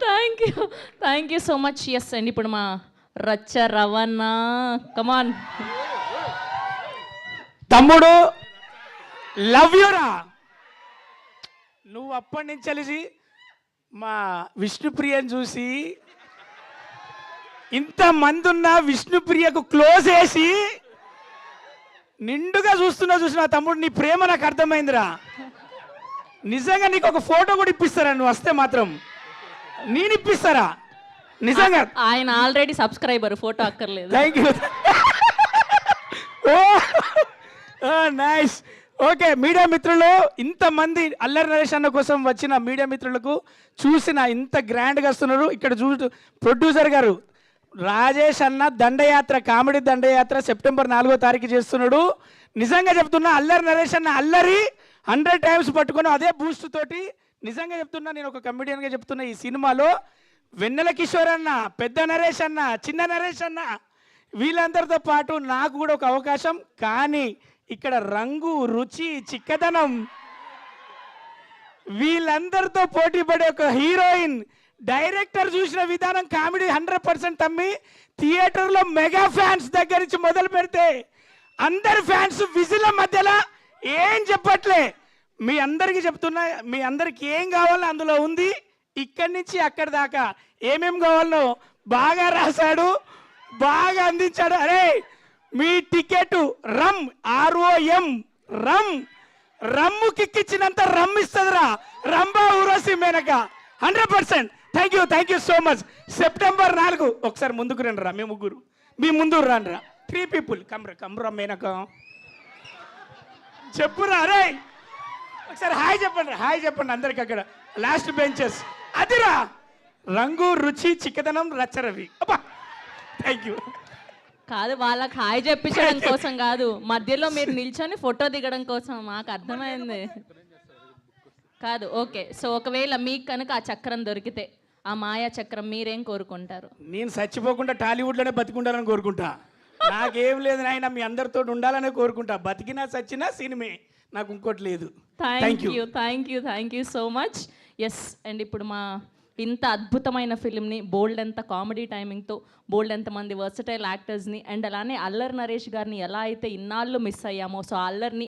Thank you so much. Yes అండి, ఇప్పుడు మా రచ్చ రవణ కమాన్. తమ్ముడు లవ్ యూరా. నువ్వు అప్పటి నుంచి కలిసి మా విష్ణుప్రియని చూసి ఇంతమంది ఉన్న విష్ణుప్రియకు క్లోజ్ వేసి నిండుగా చూసిన తమ్ముడు, నీ ప్రేమ నాకు అర్థమైందిరా. నిజంగా నీకు ఒక ఫోటో కూడా ఇప్పిస్తారా నువ్వు వస్తే మాత్రం? నేను ఇప్పిస్తారా నిజంగా? ఆయన ఆల్రెడీ సబ్స్క్రైబర్, ఫోటో అక్కర్లేదు. Thank you. Nice. Okay media మిత్రులు, ఇంతమంది అల్లరి నరేష్ అన్న కోసం వచ్చిన మీడియా మిత్రులకు చూసిన ఇంత గ్రాండ్గా వస్తున్నారు. ఇక్కడ ప్రొడ్యూసర్ గారు రాజేష్ అన్న దండయాత్ర, కామెడీ దండయాత్ర సెప్టెంబర్ 4వ తారీఖు చేస్తున్నాడు. నిజంగా చెప్తున్నా, అల్లరి నరేష్ అన్న అల్లరి 100 టైమ్స్ పట్టుకొని అదే బూస్ట్ తోటి, నిజంగా చెప్తున్నా, నేను ఒక కమెడియన్గా చెప్తున్నా, ఈ సినిమాలో వెన్నెల కిషోర్ అన్న, పెద్ద నరేష్ అన్న, చిన్న నరేష్ అన్న వీళ్ళందరితో పాటు నాకు కూడా ఒక అవకాశం. కానీ ఇక్కడ రంగు, రుచి, చిక్కదనం వీళ్ళందరితో పోటీ పడే ఒక హీరోయిన్, డైరెక్టర్ చూసిన విధానం కామెడీ 100% తమ్మి. థియేటర్లో మెగా ఫ్యాన్స్ దగ్గర నుంచి మొదలు పెడితే అందరి ఫ్యాన్స్ విజిల మధ్యలో ఏం చెప్పట్లే. మీ అందరికీ చెప్తున్నా, మీ అందరికి ఏం కావాలో అందులో ఉంది. ఇక్కడి నుంచి అక్కడి దాకా ఏమేం కావాలో బాగా రాశాడు, బాగా అందించాడు. అరే మీ ticket rum, ROM rum, rum కిక్కిచ్చినంత రమ్ ఇస్తుందిరా Rambha Urvashi Menaka 100%. Thank you so much. September 4 ఒకసారి ముందుకు రండి రా, మీ ముగ్గురు మీ ముందు రండి రా. 3 people కమ్రా మేనక చెప్పురా. అరే ఒకసారి హాయ్ చెప్పండి అందరికి అక్కడ లాస్ట్ బెంచెస్. అదిరా రంగు, రుచి, చిక్కదనం, రచ్చరవి. అబ్బా థ్యాంక్ యూ. కాదు, వాళ్ళకి హాయ్ చెప్పించడం కోసం కాదు, మధ్యలో మీరు నిల్చొని ఫోటో దిగడం కోసం. మాకు అర్థమైంది కాదు. ఓకే, సో ఒకవేళ మీకు కనుక ఆ చక్రం దొరికితే, ఆ మాయా చక్రం, మీరేం కోరుకుంటారు? నేను చచ్చిపోకుండా టాలీవుడ్లోనే బతికుండాలని కోరుకుంటా. నాకేం లేదు నాయన, మీ అందరితో ఉండాలనే కోరుకుంటా. బతికినా చచ్చినా సినిమే, నాకు ఇంకోటి లేదు. Thank you so much. Yes and ఇప్పుడు మా ఇంత అద్భుతమైన ఫిల్మ్ని బోల్డ్ ఎంత కామెడీ టైమింగ్తో, బోల్డ్ ఎంతమంది వర్సటైల్ యాక్టర్స్ని, అండ్ అలానే అల్లరి నరేష్ గారిని ఎలా అయితే ఇన్నాళ్ళు మిస్ అయ్యామో, సో అల్లరిని